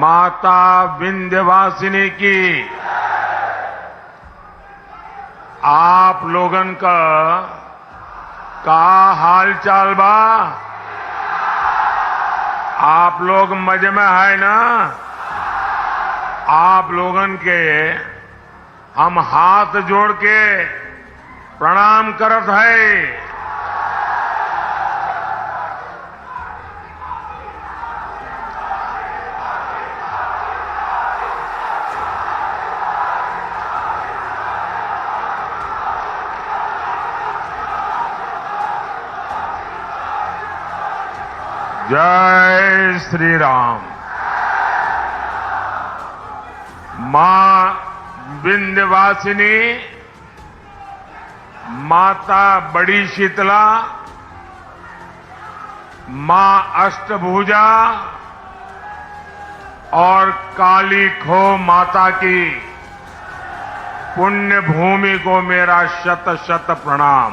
माता विंध्यवासिनी की आप लोगन का हाल चाल बा। आप लोग मजे में है ना। आप लोगन के हम हाथ जोड़ के प्रणाम करत है। जय श्री राम। मां विंध्यवासिनी, माता बड़ी शीतला, मां अष्टभुजा और काली खो माता की पुण्य भूमि को मेरा शत शत प्रणाम।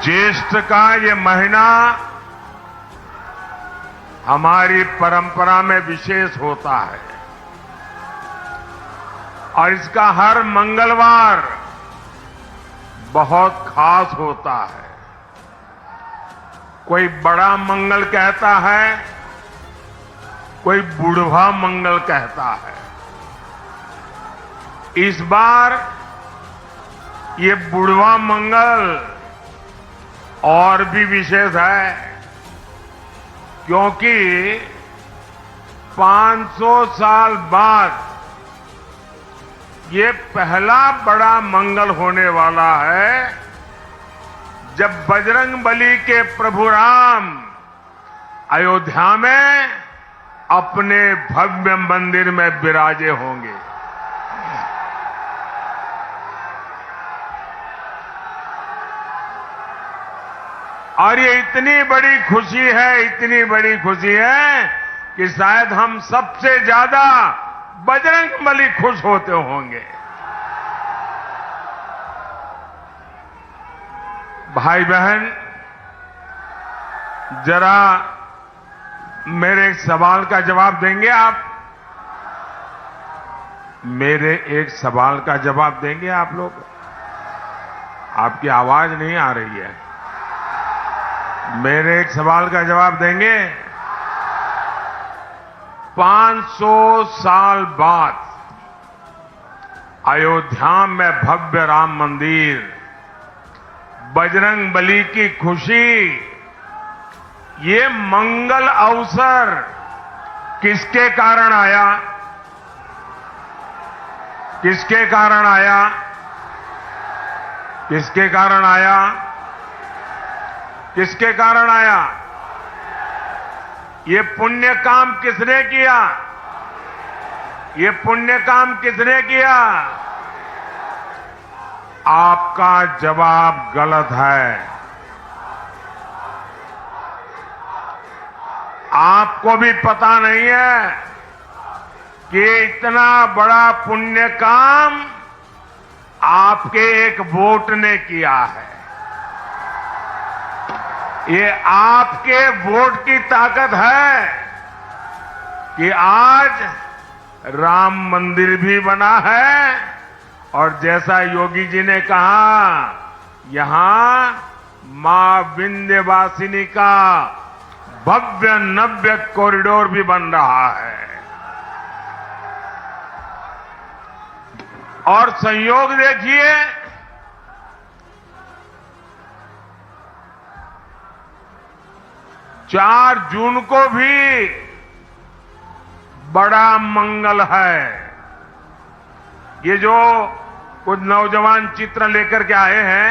ज्येष्ठ का ये महीना हमारी परंपरा में विशेष होता है और इसका हर मंगलवार बहुत खास होता है। कोई बड़ा मंगल कहता है, कोई बुढ़वा मंगल कहता है। इस बार ये बुढ़वा मंगल और भी विशेष है, क्योंकि 500 साल बाद ये पहला बड़ा मंगल होने वाला है जब बजरंगबली के प्रभु राम अयोध्या में अपने भव्य मंदिर में विराजे होंगे। और ये इतनी बड़ी खुशी है, इतनी बड़ी खुशी है कि शायद हम सबसे ज्यादा बजरंगबली खुश होते होंगे। भाई बहन, जरा मेरे एक सवाल का जवाब देंगे आप? मेरे एक सवाल का जवाब देंगे आप लोग? आपकी आवाज नहीं आ रही है। मेरे एक सवाल का जवाब देंगे? 500 साल बाद अयोध्या में भव्य राम मंदिर, बजरंगबली की खुशी, ये मंगल अवसर किसके कारण आया? किसके कारण आया? किसके कारण आया? किसके कारण आया? ये पुण्य काम किसने किया? ये पुण्य काम किसने किया? आपका जवाब गलत है। आपको भी पता नहीं है कि इतना बड़ा पुण्य काम आपके एक वोट ने किया है। ये आपके वोट की ताकत है कि आज राम मंदिर भी बना है और जैसा योगी जी ने कहा, यहां मां विंध्यवासिनी का भव्य नव्य कॉरिडोर भी बन रहा है। और संयोग देखिए, 4 जून को भी बड़ा मंगल है। ये जो कुछ नौजवान चित्र लेकर के आए हैं,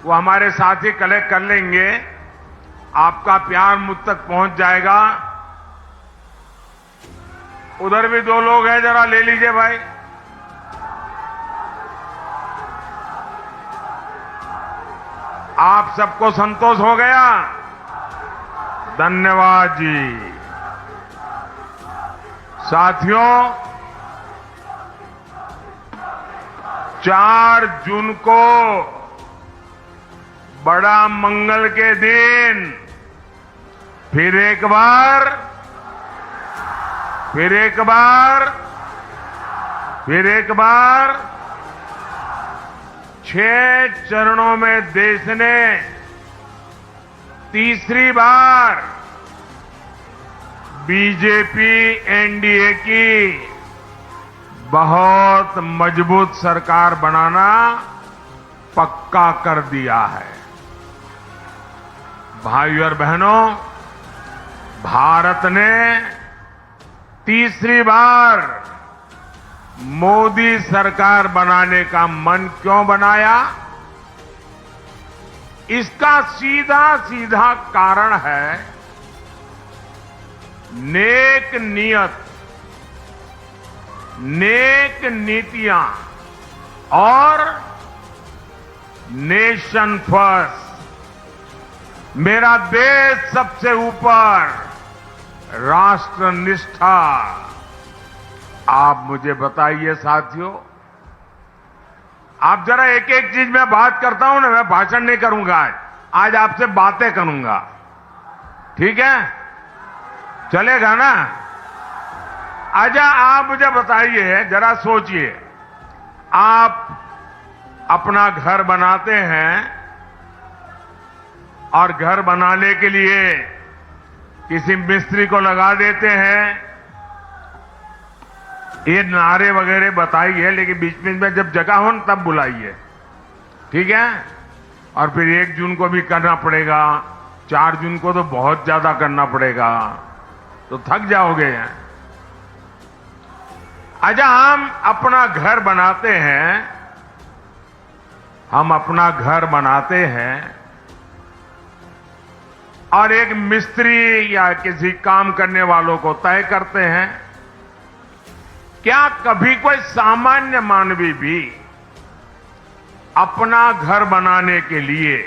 वो हमारे साथी कलेक्ट कर लेंगे। आपका प्यार मुझ तक पहुंच जाएगा। उधर भी 2 लोग हैं, जरा ले लीजिए भाई। आप सबको संतोष हो गया? धन्यवाद जी। साथियों, 4 जून को बड़ा मंगल के दिन फिर एक बार 6 चरणों में देश ने तीसरी बार बीजेपी एनडीए की बहुत मजबूत सरकार बनाना पक्का कर दिया है। भाइयों और बहनों, भारत ने तीसरी बार मोदी सरकार बनाने का मन क्यों बनाया? इसका सीधा सीधा कारण है नेक नियत, नेक नीतियां और नेशन फर्स्ट, मेरा देश सबसे ऊपर, राष्ट्र निष्ठा। आप मुझे बताइए साथियों, आप जरा एक एक चीज में बात करता हूं ना, मैं भाषण नहीं करूंगा आज आपसे बातें करूंगा, ठीक है? चलेगा ना? आजा, आप मुझे बताइए, जरा सोचिए, आप अपना घर बनाते हैं और घर बनाने के लिए किसी मिस्त्री को लगा देते हैं। ये नारे वगैरह बताइए, लेकिन बीच बीच में जब जगह हो तब बुलाइए, ठीक है? और फिर 1 जून को भी करना पड़ेगा, 4 जून को तो बहुत ज्यादा करना पड़ेगा, तो थक जाओगे। अच्छा, हम अपना घर बनाते हैं, और एक मिस्त्री या किसी काम करने वालों को तय करते हैं। क्या कभी कोई सामान्य मानवी भी अपना घर बनाने के लिए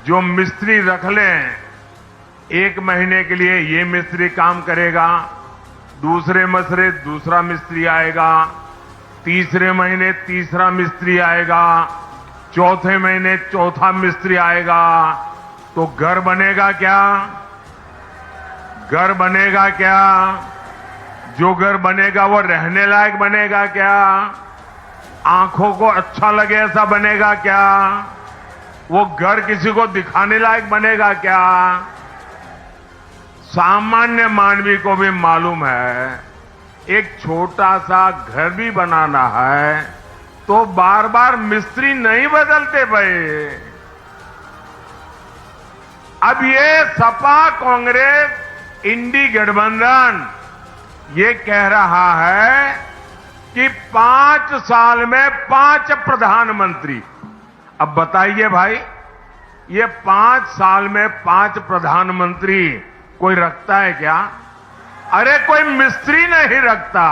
जो मिस्त्री रख लें, 1 महीने के लिए ये मिस्त्री काम करेगा, दूसरे महीने दूसरा मिस्त्री आएगा, तीसरे महीने तीसरा मिस्त्री आएगा, चौथे महीने चौथा मिस्त्री आएगा, तो घर बनेगा क्या? घर बनेगा क्या? जो घर बनेगा वो रहने लायक बनेगा क्या? आंखों को अच्छा लगे ऐसा बनेगा क्या? वो घर किसी को दिखाने लायक बनेगा क्या? सामान्य मानवी को भी मालूम है, एक छोटा सा घर भी बनाना है तो बार बार मिस्त्री नहीं बदलते भाई। अब ये सपा कांग्रेस इंडी गठबंधन ये कह रहा है कि 5 साल में 5 प्रधानमंत्री। अब बताइए भाई, ये 5 साल में 5 प्रधानमंत्री कोई रखता है क्या? अरे कोई मिस्त्री नहीं रखता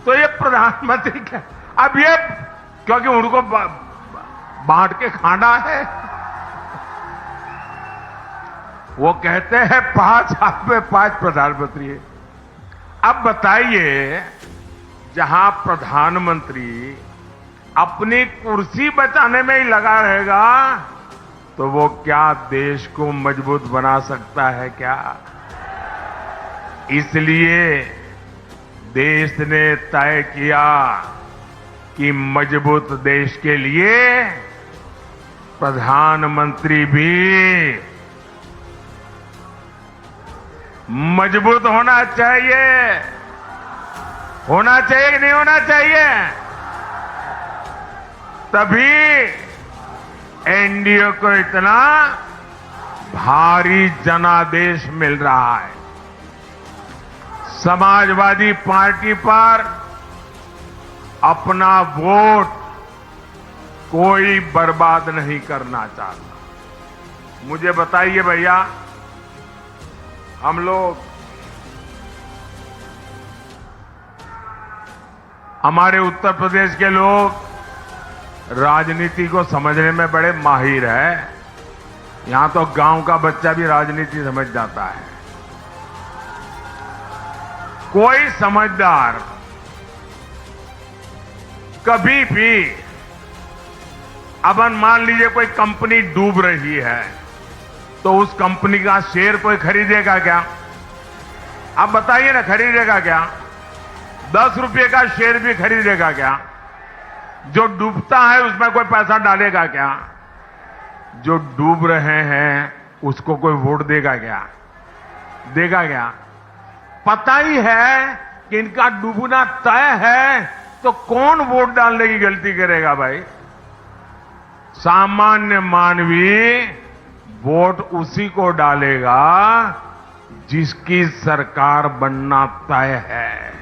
तो ये प्रधानमंत्री क्या? अब ये क्योंकि उनको बांट के खाना है, वो कहते हैं 5 साल में 5 प्रधानमंत्री है। अब बताइए, जहां प्रधानमंत्री अपनी कुर्सी बचाने में ही लगा रहेगा तो वो क्या देश को मजबूत बना सकता है क्या? इसलिए देश ने तय किया कि मजबूत देश के लिए प्रधानमंत्री भी मजबूत होना चाहिए। होना चाहिए कि नहीं होना चाहिए? तभी एनडीए को इतना भारी जनादेश मिल रहा है। समाजवादी पार्टी पर अपना वोट कोई बर्बाद नहीं करना चाहता। मुझे बताइए भैया, हम लोग, हमारे उत्तर प्रदेश के लोग राजनीति को समझने में बड़े माहिर है। यहां तो गांव का बच्चा भी राजनीति समझ जाता है। कोई समझदार कभी भी, अब मान लीजिए कोई कंपनी डूब रही है तो उस कंपनी का शेयर कोई खरीदेगा क्या? आप बताइए ना, खरीदेगा क्या? 10 रुपए का शेयर भी खरीदेगा क्या? जो डूबता है उसमें कोई पैसा डालेगा क्या? जो डूब रहे हैं उसको कोई वोट देगा क्या? देगा क्या? पता ही है कि इनका डूबना तय है, तो कौन वोट डालने की गलती करेगा भाई? सामान्य मानवी वोट उसी को डालेगा जिसकी सरकार बनना तय है।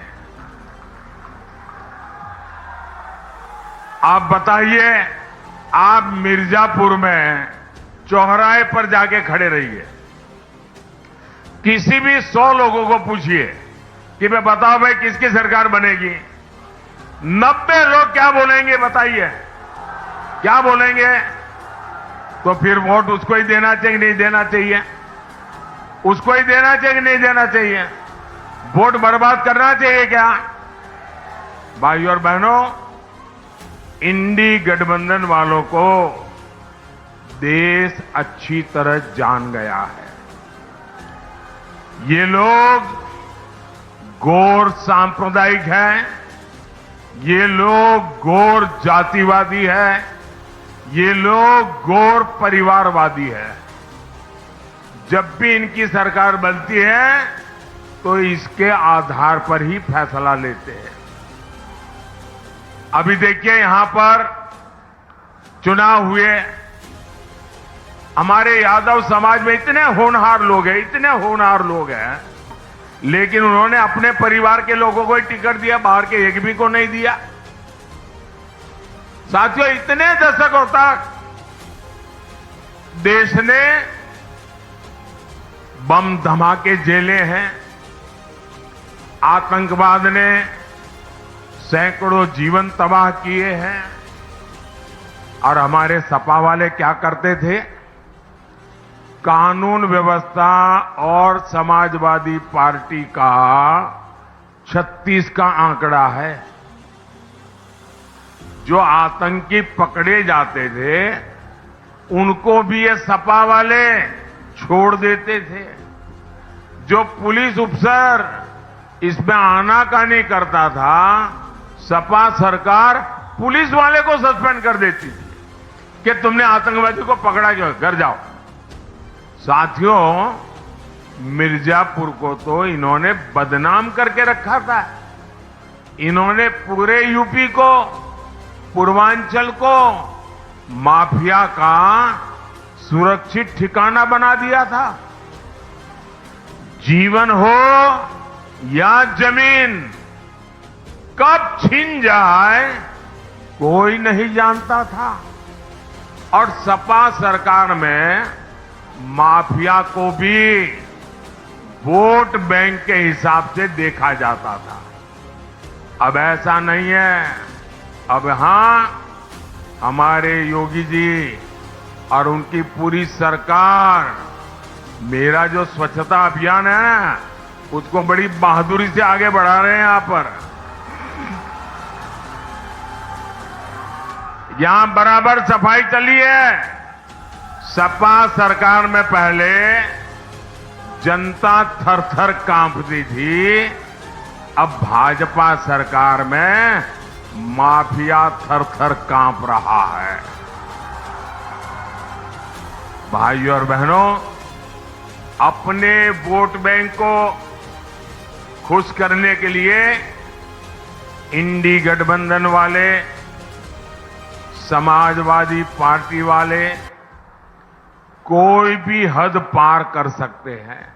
आप बताइए, आप मिर्जापुर में चौराहे पर जाके खड़े रहिए, किसी भी 100 लोगों को पूछिए कि मैं बताओ भाई किसकी सरकार बनेगी, 90 लोग क्या बोलेंगे? बताइए क्या बोलेंगे? तो फिर वोट उसको ही देना चाहिए, नहीं देना चाहिए? उसको ही देना चाहिए, नहीं देना चाहिए? वोट बर्बाद करना चाहिए क्या? भाइयों और बहनों, इंडी गठबंधन वालों को देश अच्छी तरह जान गया है। ये लोग गौर सांप्रदायिक हैं, ये लोग गौर जातिवादी है, ये लोग गौर परिवारवादी है। जब भी इनकी सरकार बनती है तो इसके आधार पर ही फैसला लेते हैं। अभी देखिए, यहां पर चुनाव हुए, हमारे यादव समाज में इतने होनहार लोग हैं, इतने होनहार लोग हैं, लेकिन उन्होंने अपने परिवार के लोगों को ही टिकट दिया, बाहर के एक भी को नहीं दिया। साथियों, इतने दशकों तक देश ने बम धमाके झेले हैं, आतंकवाद ने सैकड़ों जीवन तबाह किए हैं, और हमारे सपा वाले क्या करते थे? कानून व्यवस्था और समाजवादी पार्टी का 36 का आंकड़ा है। जो आतंकी पकड़े जाते थे उनको भी ये सपा वाले छोड़ देते थे। जो पुलिस अफसर इसमें आनाकानी करता था, सपा सरकार पुलिस वाले को सस्पेंड कर देती थी कि तुमने आतंकवादी को पकड़ा, क्यों, घर जाओ। साथियों, मिर्जापुर को तो इन्होंने बदनाम करके रखा था। इन्होंने पूरे यूपी को, पूर्वांचल को माफिया का सुरक्षित ठिकाना बना दिया था। जीवन हो या जमीन, कब छीन जाए कोई नहीं जानता था। और सपा सरकार में माफिया को भी वोट बैंक के हिसाब से देखा जाता था। अब ऐसा नहीं है। अब हां, हमारे योगी जी और उनकी पूरी सरकार मेरा जो स्वच्छता अभियान है उसको बड़ी बहादुरी से आगे बढ़ा रहे हैं। यहां पर यहां बराबर सफाई चली है। सपा सरकार में पहले जनता थर-थर कांपती थी, अब भाजपा सरकार में माफिया थर-थर कांप रहा है। भाइयों और बहनों, अपने वोट बैंक को खुश करने के लिए इंडी गठबंधन वाले, समाजवादी पार्टी वाले कोई भी हद पार कर सकते हैं।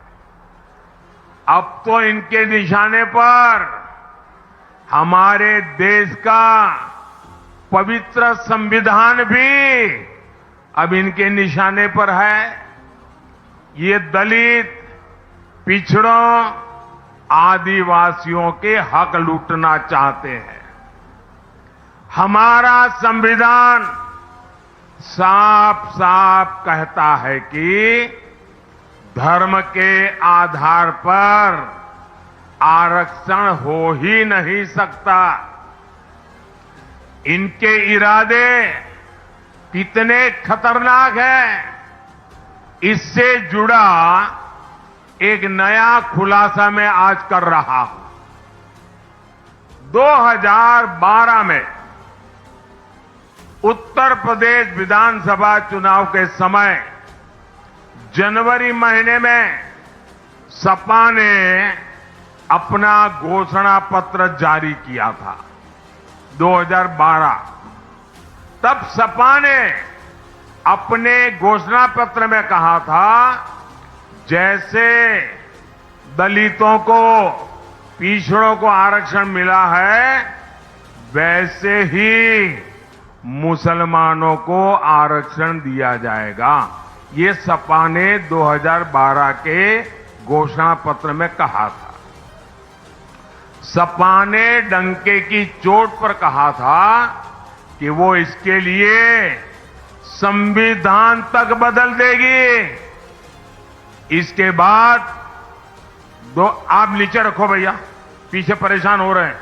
अब तो इनके निशाने पर हमारे देश का पवित्र संविधान भी अब इनके निशाने पर है। ये दलित, पिछड़ों, आदिवासियों के हक लूटना चाहते हैं। हमारा संविधान साफ साफ कहता है कि धर्म के आधार पर आरक्षण हो ही नहीं सकता। इनके इरादे कितने खतरनाक हैं, इससे जुड़ा एक नया खुलासा मैं आज कर रहा हूं। 2012 में उत्तर प्रदेश विधानसभा चुनाव के समय जनवरी महीने में सपा ने अपना घोषणा पत्र जारी किया था। 2012 तब सपा ने अपने घोषणा पत्र में कहा था, जैसे दलितों को, पिछड़ों को आरक्षण मिला है, वैसे ही मुसलमानों को आरक्षण दिया जाएगा। ये सपा ने 2012 के घोषणा पत्र में कहा था। सपा ने डंके की चोट पर कहा था कि वो इसके लिए संविधान तक बदल देगी। इसके बाद आप नीचे रखो भैया, पीछे परेशान हो रहे हैं।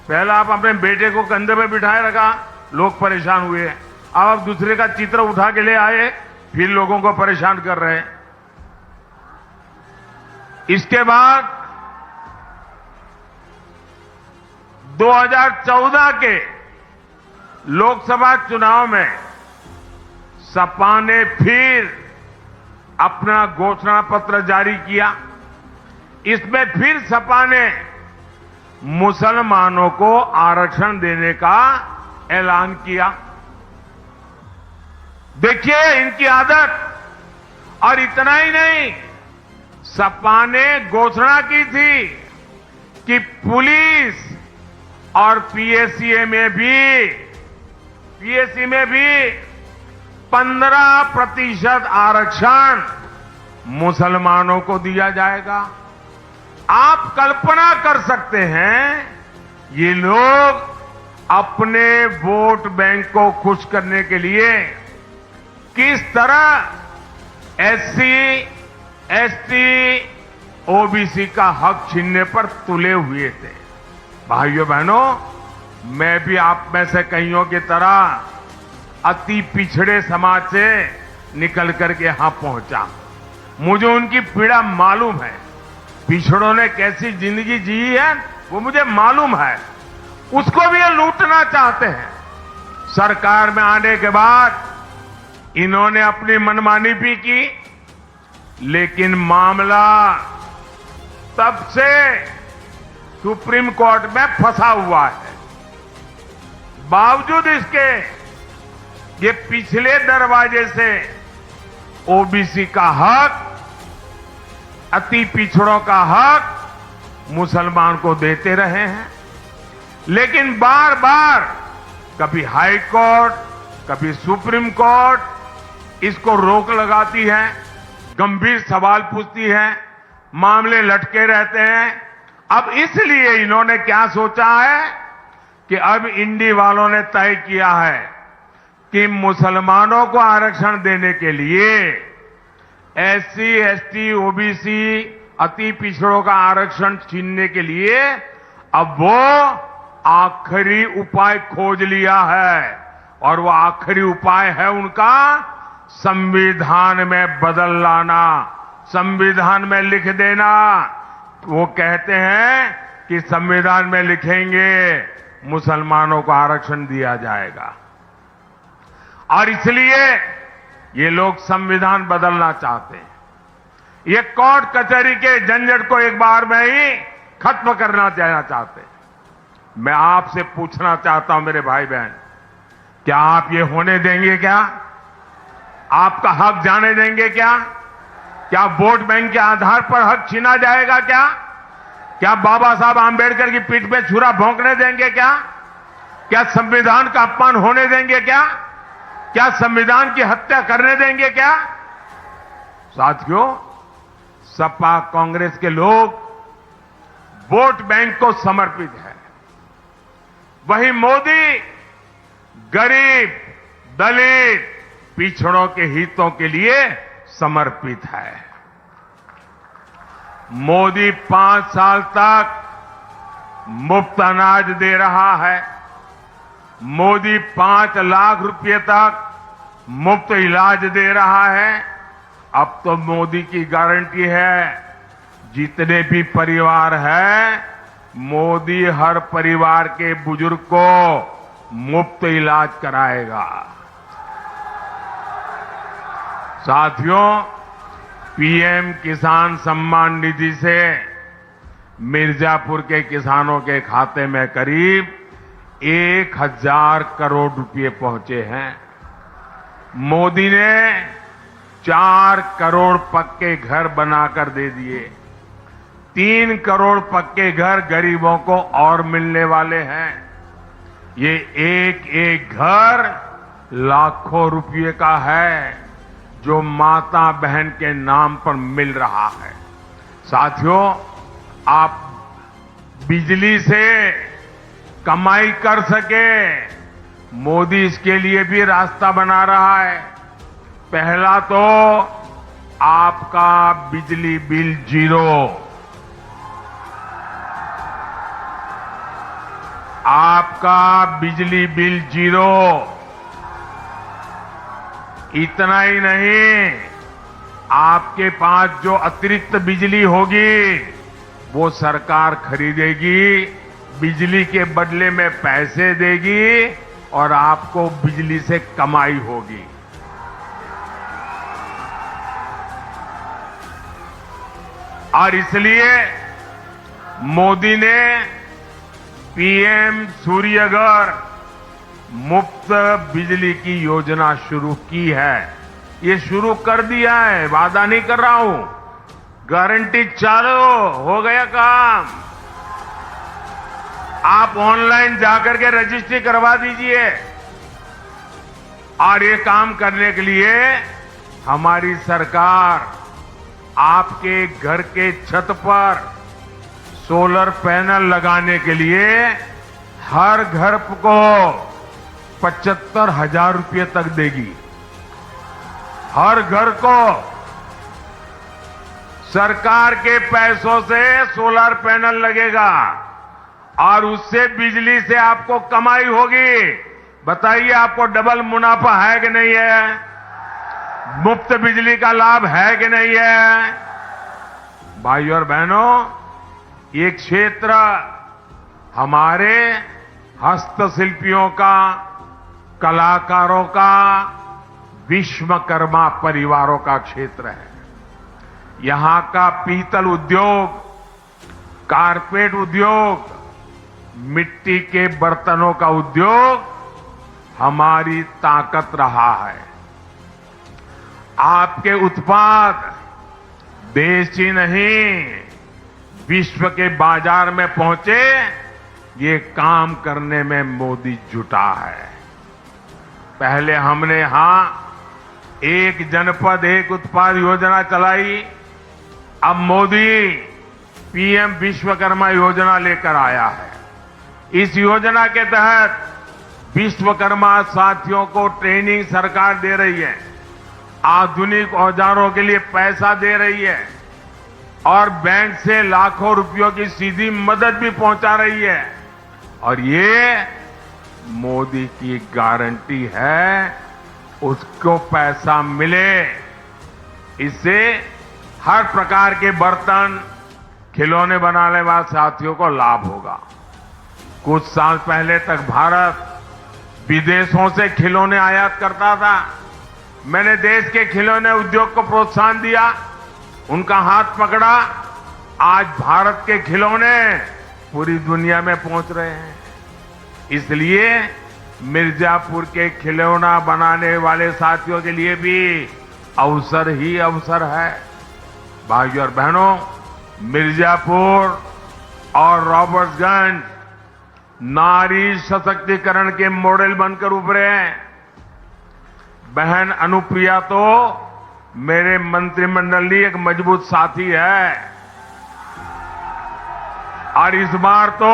पहला आप अपने बेटे को कंधे पे बिठाए रखा, लोग परेशान हुए। अब आप दूसरे का चित्र उठा के ले आए, फिर लोगों को परेशान कर रहे हैं। इसके बाद 2014 के लोकसभा चुनाव में सपा ने फिर अपना घोषणा पत्र जारी किया। इसमें फिर सपा ने मुसलमानों को आरक्षण देने का ऐलान किया। देखिए इनकी आदत। और इतना ही नहीं, सपा ने घोषणा की थी कि पुलिस और पीएससी में भी 15% आरक्षण मुसलमानों को दिया जाएगा। आप कल्पना कर सकते हैं, ये लोग अपने वोट बैंक को खुश करने के लिए किस तरह एससी, एसटी, ओबीसी का हक छीनने पर तुले हुए थे। भाइयों बहनों, मैं भी आप में से कईयों की तरह अति पिछड़े समाज से निकल करके यहां पहुंचा। मुझे उनकी पीड़ा मालूम है। पिछड़ों ने कैसी जिंदगी जी है वो मुझे मालूम है। उसको भी ये लूटना चाहते हैं। सरकार में आने के बाद इन्होंने अपनी मनमानी भी की, लेकिन मामला तब से सुप्रीम कोर्ट में फंसा हुआ है। बावजूद इसके ये पिछले दरवाजे से ओबीसी का हक, अति पिछड़ों का हक मुसलमान को देते रहे हैं। लेकिन बार बार कभी हाई कोर्ट, कभी सुप्रीम कोर्ट इसको रोक लगाती है, गंभीर सवाल पूछती है, मामले लटके रहते हैं। अब इसलिए इन्होंने क्या सोचा है कि अब इंडी वालों ने तय किया है कि मुसलमानों को आरक्षण देने के लिए एससी, एसटी, ओबीसी, अति पिछड़ों का आरक्षण छीनने के लिए अब वो आखिरी उपाय खोज लिया है। और वो आखिरी उपाय है उनका संविधान में बदल लाना, संविधान में लिख देना। वो कहते हैं कि संविधान में लिखेंगे मुसलमानों को आरक्षण दिया जाएगा। और इसलिए ये लोग संविधान बदलना चाहते हैं। ये कोर्ट कचहरी के झंझट को एक बार में ही खत्म करना चाहते हैं। मैं आपसे पूछना चाहता हूं मेरे भाई बहन, क्या आप ये होने देंगे? क्या आपका हक जाने देंगे? क्या वोट बैंक के आधार पर हक छीना जाएगा? क्या बाबा साहब आंबेडकर की पीठ पे छुरा भोंकने देंगे? क्या संविधान का अपमान होने देंगे? क्या संविधान की हत्या करने देंगे? साथियों, सपा कांग्रेस के लोग वोट बैंक को समर्पित है। वहीं मोदी गरीब, दलित, पिछड़ों के हितों के लिए समर्पित है। मोदी 5 साल तक मुफ्त अनाज दे रहा है। मोदी 5 लाख रुपए तक मुफ्त इलाज दे रहा है। अब तो मोदी की गारंटी है, जितने भी परिवार हैं, मोदी हर परिवार के बुजुर्ग को मुफ्त इलाज कराएगा। साथियों, पीएम किसान सम्मान निधि से मिर्जापुर के किसानों के खाते में करीब 1000 करोड़ रुपए पहुंचे हैं। मोदी ने 4 करोड़ पक्के घर बनाकर दे दिए। 3 करोड़ पक्के घर गरीबों को और मिलने वाले हैं। ये एक एक घर लाखों रुपए का है, जो माता बहन के नाम पर मिल रहा है। साथियों, आप बिजली से कमाई कर सके, मोदी इसके लिए भी रास्ता बना रहा है। पहला तो आपका बिजली बिल जीरो। आपका बिजली बिल जीरो। इतना ही नहीं, आपके पास जो अतिरिक्त बिजली होगी वो सरकार खरीदेगी, बिजली के बदले में पैसे देगी और आपको बिजली से कमाई होगी। और इसलिए मोदी ने पीएम सूर्यघर मुफ्त बिजली की योजना शुरू की है। ये शुरू कर दिया है, वादा नहीं कर रहा हूं, गारंटी चालू हो गया काम। आप ऑनलाइन जाकर के रजिस्ट्री करवा दीजिए। और ये काम करने के लिए हमारी सरकार आपके घर के छत पर सोलर पैनल लगाने के लिए हर घर को 75,000 रुपये तक देगी। हर घर को सरकार के पैसों से सोलर पैनल लगेगा और उससे बिजली से आपको कमाई होगी। बताइए, आपको डबल मुनाफा है कि नहीं है? मुफ्त बिजली का लाभ है कि नहीं है? भाइयों और बहनों, ये क्षेत्र हमारे हस्तशिल्पियों का, कलाकारों का, विश्वकर्मा परिवारों का क्षेत्र है। यहां का पीतल उद्योग, कारपेट उद्योग, मिट्टी के बर्तनों का उद्योग हमारी ताकत रहा है। आपके उत्पाद देश ही नहीं, विश्व के बाजार में पहुंचे, ये काम करने में मोदी जुटा है। पहले हमने यहां एक जनपद एक उत्पाद योजना चलाई। अब मोदी पीएम विश्वकर्मा योजना लेकर आया है। इस योजना के तहत विश्वकर्मा साथियों को ट्रेनिंग सरकार दे रही है, आधुनिक औजारों के लिए पैसा दे रही है और बैंक से लाखों रुपयों की सीधी मदद भी पहुंचा रही है। और ये मोदी की गारंटी है, उसको पैसा मिले। इससे हर प्रकार के बर्तन, खिलौने बनाने वाले साथियों को लाभ होगा। कुछ साल पहले तक भारत विदेशों से खिलौने आयात करता था। मैंने देश के खिलौने उद्योग को प्रोत्साहन दिया, उनका हाथ पकड़ा। आज भारत के खिलौने पूरी दुनिया में पहुंच रहे हैं। इसलिए मिर्जापुर के खिलौना बनाने वाले साथियों के लिए भी अवसर ही अवसर है। भाइयों और बहनों, मिर्जापुर और रॉबर्ट्सगंज नारी सशक्तिकरण के मॉडल बनकर उभरे हैं। बहन अनुप्रिया तो मेरे मंत्रिमंडल की एक मजबूत साथी है और इस बार तो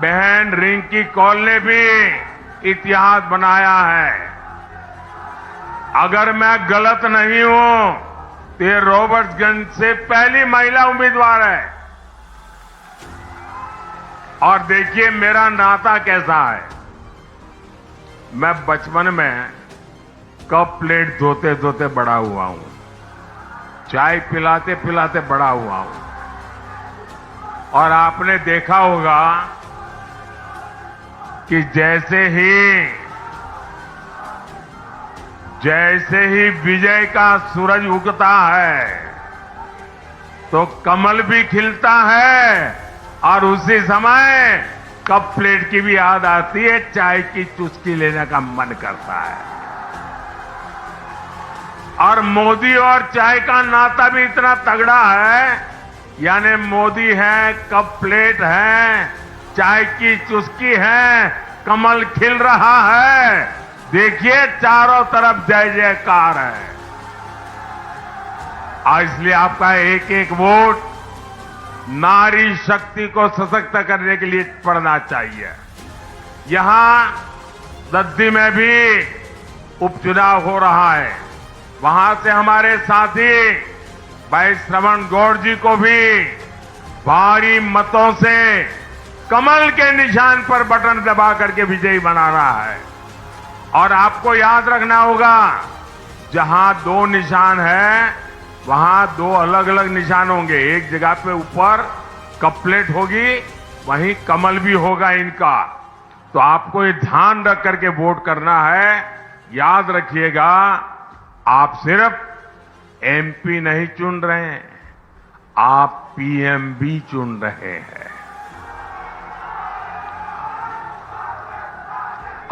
बहन रिंकी कौल ने भी इतिहास बनाया है। अगर मैं गलत नहीं हूं तो ये रॉबर्ट्सगंज से पहली महिला उम्मीदवार है। और देखिए मेरा नाता कैसा है। मैं बचपन में कप प्लेट धोते धोते बड़ा हुआ हूं, चाय पिलाते पिलाते बड़ा हुआ हूं। और आपने देखा होगा कि जैसे ही विजय का सूरज उगता है तो कमल भी खिलता है और उसी समय कप प्लेट की भी याद आती है, चाय की चुस्की लेने का मन करता है। और मोदी और चाय का नाता भी इतना तगड़ा है, यानी मोदी है, कप प्लेट है, चाय की चुस्की है, कमल खिल रहा है। देखिए चारों तरफ जय जयकार है। इसलिए आपका एक एक वोट नारी शक्ति को सशक्त करने के लिए पड़ना चाहिए। यहां दद्दी में भी उपचुनाव हो रहा है। वहां से हमारे साथी भाई श्रवण गौड़ जी को भी भारी मतों से कमल के निशान पर बटन दबा करके विजयी बना रहा है। और आपको याद रखना होगा, जहां दो निशान है वहां दो अलग अलग निशान होंगे। एक जगह पे ऊपर कप प्लेट होगी, वहीं कमल भी होगा इनका। तो आपको ये ध्यान रख करके वोट करना है। याद रखिएगा, आप सिर्फ एमपी नहीं चुन रहे हैं, आप पीएम भी चुन रहे हैं।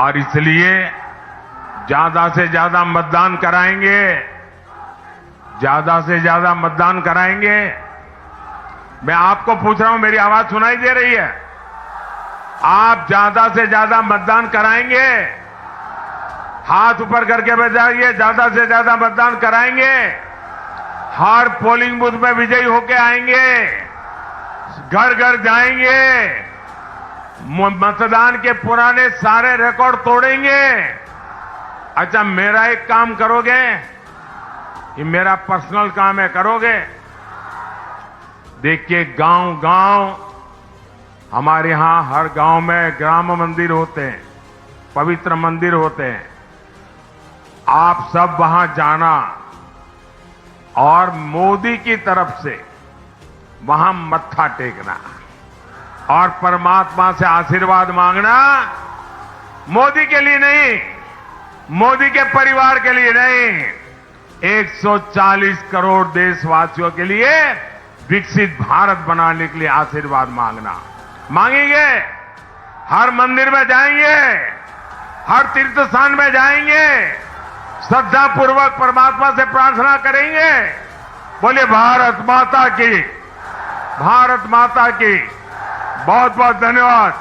और इसलिए ज्यादा से ज्यादा मतदान कराएंगे, ज्यादा से ज्यादा मतदान कराएंगे। मैं आपको पूछ रहा हूं, मेरी आवाज सुनाई दे रही है? आप ज्यादा से ज्यादा मतदान कराएंगे? हाथ ऊपर करके बताइए, ज्यादा से ज्यादा मतदान कराएंगे? हर पोलिंग बूथ में विजयी होके आएंगे, घर घर जाएंगे, मतदान के पुराने सारे रिकॉर्ड तोड़ेंगे। अच्छा, मेरा एक काम करोगे? ये मेरा पर्सनल काम है, करोगे? देखिए गांव गांव, हमारे यहां हर गांव में ग्राम मंदिर होते हैं, पवित्र मंदिर होते हैं। आप सब वहां जाना और मोदी की तरफ से वहां मत्था टेकना और परमात्मा से आशीर्वाद मांगना। मोदी के लिए नहीं, मोदी के परिवार के लिए नहीं, 140 करोड़ देशवासियों के लिए विकसित भारत बनाने के लिए आशीर्वाद मांगना। मांगेंगे, हर मंदिर में जाएंगे, हर तीर्थ स्थान में जाएंगे, श्रद्धा पूर्वक परमात्मा से प्रार्थना करेंगे। बोलिए भारत माता की, भारत माता की। बहुत बहुत धन्यवाद।